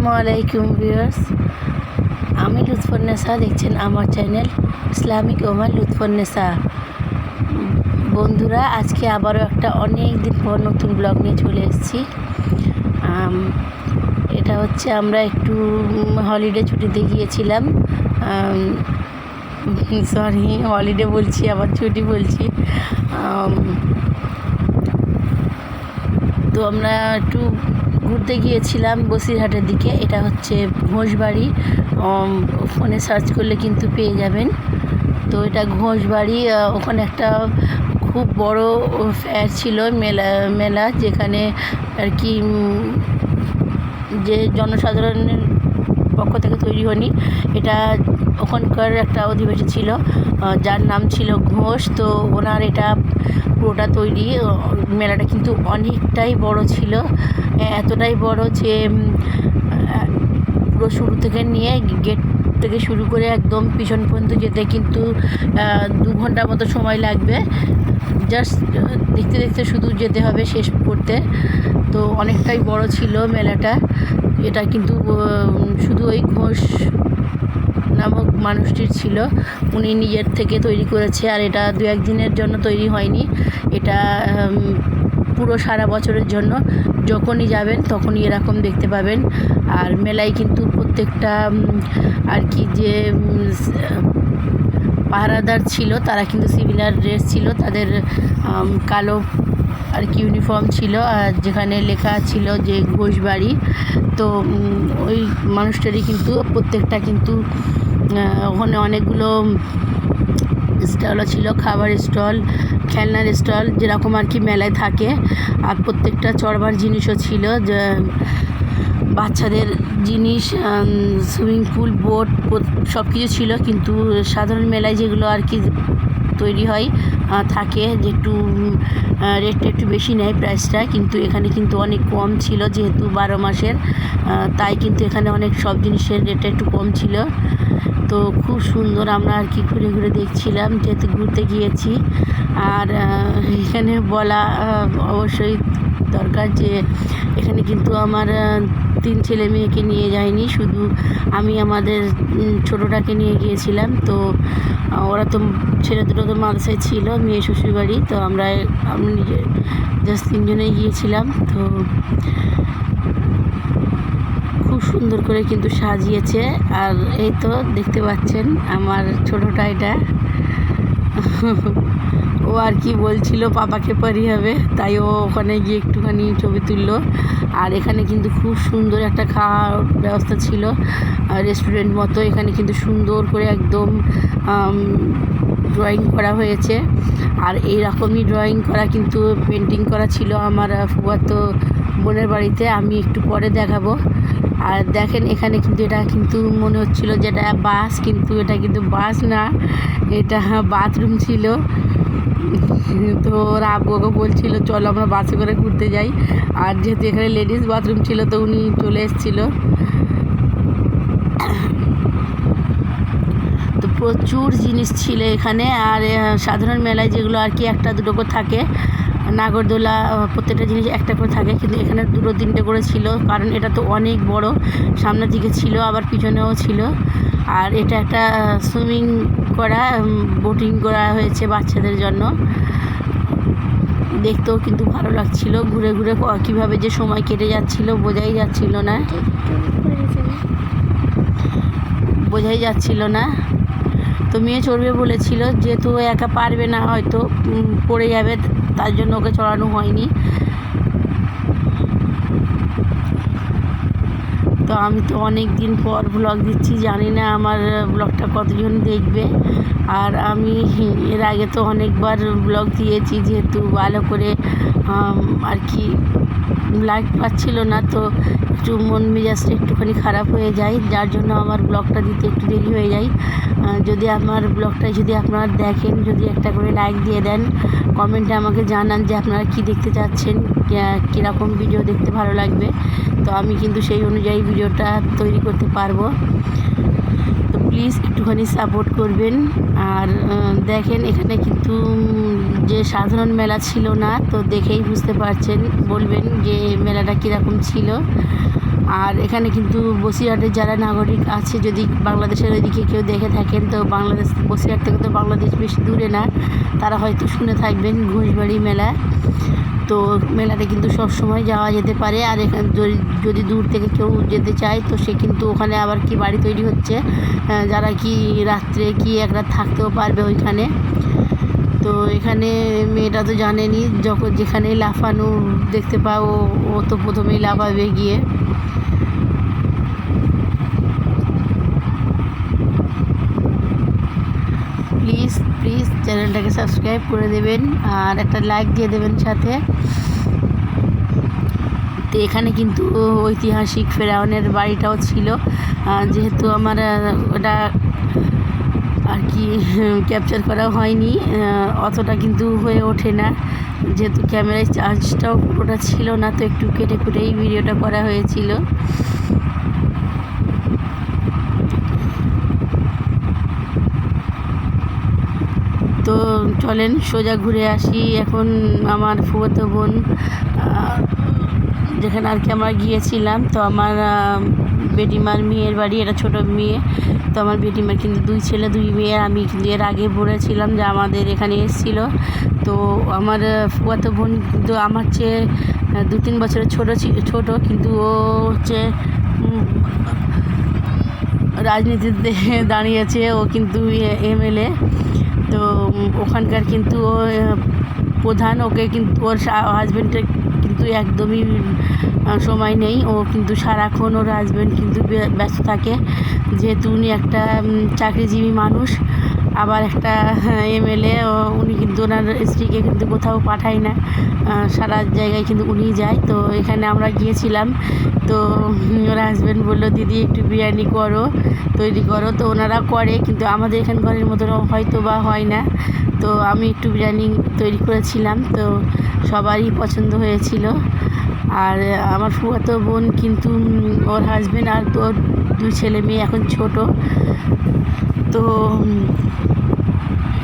আসসালামু আলাইকুম ভিউয়ার্স, আমি লুৎফুন্নেসা, দেখছেন আমার চ্যানেল ইসলামিক ওমান লুৎফুন্নেসা। বন্ধুরা, আজকে আবারও একটা অনেক দিন পর নতুন ব্লগ নিয়ে চলে এসেছি। এটা হচ্ছে আমরা একটু হলিডে ছুটিতে গিয়েছিলাম। সরি, হলিডে বলছি আবার ছুটি বলছি। তো আমরা একটু ঘুরতে গিয়েছিলাম বসিরহাটের দিকে। এটা হচ্ছে ঘোষবাড়ি, ফোনে সার্চ করলে কিন্তু পেয়ে যাবেন। তো এটা ঘোষবাড়ি, ওখানে একটা খুব বড় ফেয়ার ছিল, মেলা যেখানে আর কি যে জনসাধারণের পক্ষ থেকে তৈরি হয়নি, এটা ওখানকার একটা অধিবাসী ছিল যার নাম ছিল ঘোষ। তো ওনার এটা পুরোটা তৈরি। মেলাটা কিন্তু অনেকটাই বড় ছিল, এতটাই বড় যে পুরো শুরু থেকে নিয়ে গেট থেকে শুরু করে একদম পিছন পর্যন্ত যেতে কিন্তু 2 ঘন্টার মতো সময় লাগবে। জাস্ট দেখতে দেখতে শুধু যেতে হবে শেষ করতে। তো অনেকটাই বড় ছিল মেলাটা। এটা কিন্তু শুধু ওই ঘোষ নামক মানুষটির ছিল, উনি নিজের থেকে তৈরি করেছে। আর এটা 2-1 দিনের জন্য তৈরি হয়নি, এটা পুরো সারা বছরের জন্য। যখনই যাবেন তখনই এরকম দেখতে পাবেন। আর মেলায় কিন্তু প্রত্যেকটা আর কি যে পাহারাদার ছিল তারা কিন্তু সিভিলার ড্রেস ছিল, তাদের কালো আর কি ইউনিফর্ম ছিল, আর যেখানে লেখা ছিল যে ঘোষবাড়ি। তো ওই মানুষটারই কিন্তু প্রত্যেকটা কিন্তু ওখানে অনেকগুলো স্টলও ছিল, খাবার স্টল, খেলনার স্টল, যেরকম আর কি মেলায় থাকে। আর প্রত্যেকটা চড়বার জিনিসও ছিল, যে বাচ্চাদের জিনিস, সুইমিং পুল, বোট সব কিছু ছিল। কিন্তু সাধারণ মেলায় যেগুলো আর কি তৈরি হয় থাকে, যে একটু রেটটা একটু বেশি নেয় প্রাইসটা, কিন্তু এখানে কিন্তু অনেক কম ছিল যেহেতু 12 মাসের। তাই কিন্তু এখানে অনেক সব জিনিসের রেটটা একটু কম ছিল। তো খুব সুন্দর, আমরা আর কি ঘুরে ঘুরে দেখছিলাম যেহেতু ঘুরতে গিয়েছি। আর এখানে বলা অবশ্যই দরকার যে এখানে কিন্তু আমার 3 ছেলে মেয়েকে নিয়ে যায়নি, শুধু আমি আমাদের ছোটোটাকে নিয়ে গিয়েছিলাম। তো ওরা তো ছেলে দুটো তো মাদ্রাসায় ছিল, মেয়ে শ্বশুরবাড়ি। তো আমি নিজে জাস্ট 3 জনেই গিয়েছিলাম। তো খুব সুন্দর করে কিন্তু সাজিয়েছে। আর এই তো দেখতে পাচ্ছেন আমার ছোটোটা, এটা ও আর কি বলছিল পাপাকে পারি হবে, তাই ও ওখানে গিয়ে একটুখানি ছবি তুললো। আর এখানে কিন্তু খুব সুন্দর একটা খাওয়ার ব্যবস্থা ছিল, রেস্টুরেন্ট মতো। এখানে কিন্তু সুন্দর করে একদম ড্রয়িং করা হয়েছে। আর এই রকমই ড্রয়িং করা কিন্তু পেন্টিং করা ছিল আমার ফুফাতো বোনের বাড়িতে, আমি একটু পরে দেখাবো। আর দেখেন এখানে কিন্তু এটা কিন্তু মনে হচ্ছিল যে এটা বাস, কিন্তু এটা কিন্তু বাস না, এটা বাথরুম ছিল। তো ওরা আব্বুকে বলছিল চলো আমরা বাসে করে ঘুরতে যাই। আর যেহেতু এখানে লেডিস বাথরুম ছিল তো উনি চলে এসেছিল। তো প্রচুর জিনিস ছিল এখানে। আর সাধারণ মেলায় যেগুলো আর কি 1-2 করে থাকে, নাগরদোলা, প্রত্যেকটা জিনিস একটা করে থাকে, কিন্তু এখানে 2-3টে করে ছিল, কারণ এটা তো অনেক বড়। সামনের দিকে ছিল আবার পিছনেও ছিল। আর এটা একটা সুইমিং করা, বোটিং করা হয়েছে বাচ্চাদের জন্য। দেখতেও কিন্তু ভালো লাগছিল, ঘুরে ঘুরে কীভাবে যে সময় কেটে যাচ্ছিল বোঝাই যাচ্ছিল না। তো মেয়ে চড়বে বলেছিল, যেহেতু একা পারবে না, হয়তো পড়ে যাবে, তার জন্য ওকে চড়ানো হয়নি। তো আমি তো অনেক দিন পর ব্লগ দিচ্ছি, জানি না আমার ব্লগটা কতজন দেখবে। আর আমি এর আগে তো অনেকবার ব্লগ দিয়েছি, যেহেতু ভালো করে আর কি লাইক পাচ্ছিল না, তো একটু মন মেজাজটা একটুখানি খারাপ হয়ে যায়, যার জন্য আমার ব্লগটা দিতে একটু দেরি হয়ে যায়। যদি আমার ব্লগটায় যদি আপনারা দেখেন, যদি একটা করে লাইক দিয়ে দেন, কমেন্টে আমাকে জানান যে আপনারা কি দেখতে চাচ্ছেন, কীরকম ভিডিও দেখতে ভালো লাগবে, তো আমি কিন্তু সেই অনুযায়ী ভিডিওটা তৈরি করতে পারবো। তো প্লিজ একটুখানি সাপোর্ট করবেন। আর দেখেন এখানে কিন্তু যে সাধারণ মেলা ছিল না, তো দেখেই বুঝতে পারছেন, বলবেন যে মেলাটা কীরকম ছিল। আর এখানে কিন্তু বসিরহাটের যারা নাগরিক আছে, যদি বাংলাদেশের ওইদিকে কেউ দেখে থাকেন, তো বাংলাদেশ বসিরহাট থেকে তো বাংলাদেশ বেশি দূরে না, তারা হয়তো শুনে থাকবেন ঘোষবাড়ি মেলা। তো মেলাতে কিন্তু সব সময় যাওয়া যেতে পারে। আর এখানে যদি দূর থেকে কেউ যেতে চায়, তো সে কিন্তু ওখানে আবার কি বাড়ি তৈরি হচ্ছে, যারা কি রাত্রে কি এক রাত থাকতেও পারবে ওইখানে। তো এখানে মেয়েটা তো জানেনি, যখন যেখানে লাফানো দেখতে পাও ও তো প্রথমেই লাফাবে গিয়ে। প্লিজ প্লিজ চ্যানেলটাকে সাবস্ক্রাইব করে দেবেন আর একটা লাইক দিয়ে দেবেন সাথে। তো এখানে কিন্তু ঐতিহাসিক ফেরাউনের বাড়িটাও ছিল, যেহেতু আমার ওটা আর কি ক্যাপচার করা হয়নি, অতটা কিন্তু হয়ে ওঠে না, যেহেতু ক্যামেরায় চার্জটাও পুরোটা ছিল না, তো একটু কেটে কুটেই ভিডিওটা করা হয়েছিল। তো চলেন সোজা ঘুরে আসি। এখন আমার ফুফাতো বোন যেখানে আর কি আমরা গিয়েছিলাম, তো আমার বেটিমার মেয়ের বাড়ি, এটা ছোটো মেয়ে। তো আমার বেটিমার কিন্তু 2 ছেলে 2 মেয়ে। আমি কিন্তু এর আগে বলেছিলাম যে আমাদের এখানে এসেছিল। তো আমার ফুফাতো বোন কিন্তু আমার চেয়ে 2-3 বছরের ছোট, কিন্তু ও হচ্ছে রাজনীতিতে দাঁড়িয়েছে, ও কিন্তু MLA। তো ওখানকার কিন্তু ও প্রধান, ওকে কিন্তু ওর হাজব্যান্ডের কিন্তু একদমই সময় নেই, ও কিন্তু সারাক্ষণ ওর হাজব্যান্ড কিন্তু ব্যস্ত থাকে, যেহেতু উনি একটা চাকরিজীবী মানুষ, আবার একটা MLA। উনি কিন্তু ওনার স্ত্রীকে কিন্তু কোথাও পাঠায় না, সারা জায়গায় কিন্তু উনিই যায়। তো এখানে আমরা গিয়েছিলাম, তো ওর হাজব্যান্ড বললো দিদি একটু বিরিয়ানি তৈরি করো। তো ওনারা করে, কিন্তু আমাদের এখানে ঘরের মতো হয়তো বা হয় না। তো আমি একটু বিরিয়ানি তৈরি করেছিলাম, তো সবারই পছন্দ হয়েছিল। আর আমার ফুফাতো বোন কিন্তু ওর হাজব্যান্ড আর ওর 2 ছেলে মেয়ে এখন ছোট। তো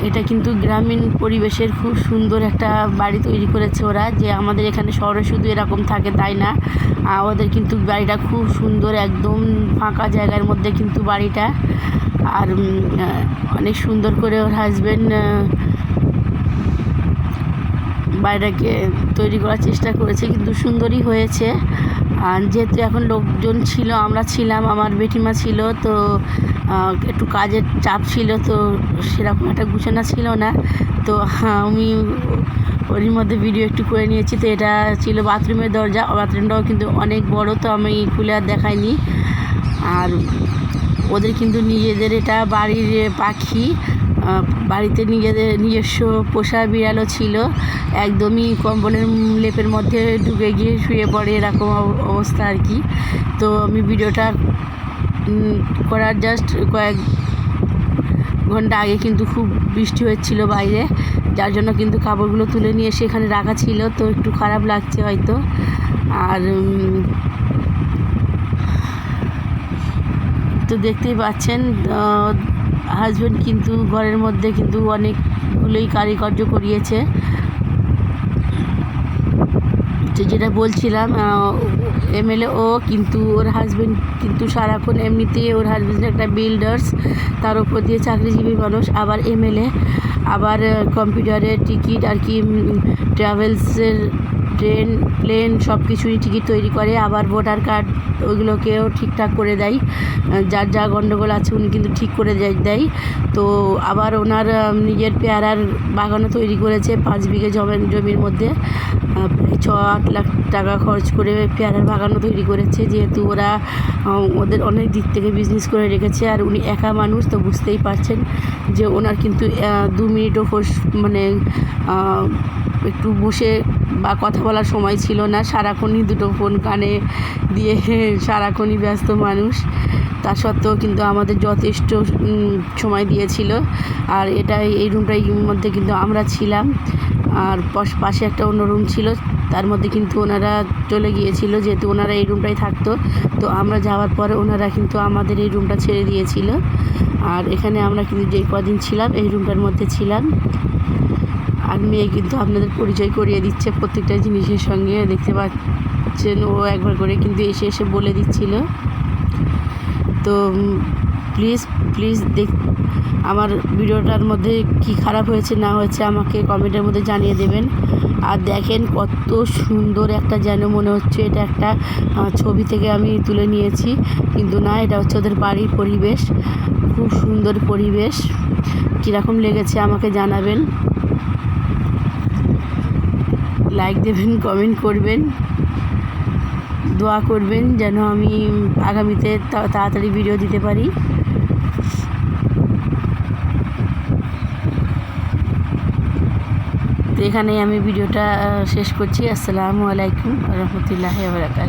এটা কিন্তু গ্রামীণ পরিবেশের খুব সুন্দর একটা বাড়ি তৈরি করেছে ওরা, যে আমাদের এখানে শহরে শুধু এরকম থাকে তাই না, ওদের কিন্তু বাড়িটা খুব সুন্দর, একদম ফাঁকা জায়গার মধ্যে কিন্তু বাড়িটা। আর অনেক সুন্দর করে ওর হাজব্যান্ড বাড়িটাকে তৈরি করার চেষ্টা করেছে, কিন্তু সুন্দরই হয়েছে। আর যেহেতু এখন লোকজন ছিল, আমরা ছিলাম, আমার বেটিমা ছিল, তো একটু কাজের চাপ ছিল, তো সেরকম একটা গুছানো ছিল না। তো আমি ওরই মধ্যে ভিডিও একটু করে নিয়েছি। তো এটা ছিল বাথরুমের দরজা, বাথরুমটাও কিন্তু অনেক বড়, তো আমি খুলে আর দেখাইনি। আর ওদের কিন্তু নিজেদের এটা বাড়ির পাখি, বাড়িতে নিজস্ব পোষা বিড়ালও ছিল, একদমই কম্বলের লেপের মধ্যে ঢুকে গিয়ে শুয়ে পড়ে, এরকম অবস্থা আর কি। তো আমি ভিডিওটা করার জাস্ট কয়েক ঘন্টা আগে কিন্তু খুব বৃষ্টি হচ্ছিল বাইরে, যার জন্য কিন্তু কাপড়গুলো তুলে নিয়ে এসে এখানে রাখা ছিল, তো একটু খারাপ লাগছে হয়তো। আর তো দেখতেই পাচ্ছেন হাজব্যান্ড কিন্তু ঘরের মধ্যে কিন্তু অনেকগুলোই কারিকার্য করিয়েছে। যেটা বলছিলাম, MLA ও কিন্তু ওর হাজব্যান্ড কিন্তু সারাক্ষণ এমনিতেই ওর হাজব্যান্ড একটা বিল্ডার্স, তার উপর দিয়ে চাকরিজীবী মানুষ, আবার MLA, আবার কম্পিউটারের টিকিট আর কি, ট্রাভেলসের ট্রেন প্লেন সব কিছুরই টিকিট তৈরি করে, আবার ভোটার কার্ড ওইগুলোকেও ঠিকঠাক করে দেয়, যার যা গণ্ডগোল আছে উনি কিন্তু ঠিক করে দেয়। তো আবার ওনার নিজের পেয়ারার বাগানও তৈরি করেছে 5 বিঘে জমির মধ্যে, প্রায় 6-8 লাখ টাকা খরচ করে পেয়ারার বাগানও তৈরি করেছে, যেহেতু ওরা ওদের অনেক দিক থেকে বিজনেস করে রেখেছে। আর উনি একা মানুষ, তো বুঝতেই পারছেন যে ওনার কিন্তু 2 মিনিটও মানে একটু বসে বা কথা বলার সময় ছিল না, সারাক্ষণই 2টো ফোন কানে দিয়ে সারাক্ষণই ব্যস্ত মানুষ। তা সত্ত্বেও কিন্তু আমাদের যথেষ্ট সময় দিয়েছিল। আর এই রুমটার মধ্যে কিন্তু আমরা ছিলাম, আর পাশে একটা অন্য রুম ছিল, তার মধ্যে কিন্তু ওনারা চলে গিয়েছিল, যেহেতু ওনারা এই রুমটাই থাকতো। তো আমরা যাওয়ার পরে ওনারা কিন্তু আমাদের এই রুমটা ছেড়ে দিয়েছিল। আর এখানে আমরা কিন্তু যে কদিন ছিলাম এই রুমটার মধ্যে ছিলাম। আর মেয়ে কিন্তু আপনাদের পরিচয় করিয়ে দিচ্ছে প্রত্যেকটা জিনিসের সঙ্গে, দেখতে করছেন ও একবার করে, কিন্তু এসে এসে বলে দিচ্ছিল। তো প্লিজ প্লিজ আমার ভিডিওটার মধ্যে কি খারাপ হয়েছে না হয়েছে আমাকে কমেন্টের মধ্যে জানিয়ে দেবেন। আর দেখেন কত সুন্দর একটা, যেন মনে হচ্ছে এটা একটা ছবি থেকে আমি তুলে নিয়েছি, কিন্তু না, এটা হচ্ছে ওদের বাড়ির পরিবেশ। খুব সুন্দর পরিবেশ। কীরকম লেগেছে আমাকে জানাবেন, লাইক দেবেন, কমেন্ট করবেন, দোয়া করবেন যেন আমি আগামীতে তাড়াতাড়ি ভিডিও দিতে পারি। তো এখানেই আমি ভিডিওটা শেষ করছি। আসসালামু আলাইকুম ওয়া রাহমাতুল্লাহি ওয়া বারাকাতুহু।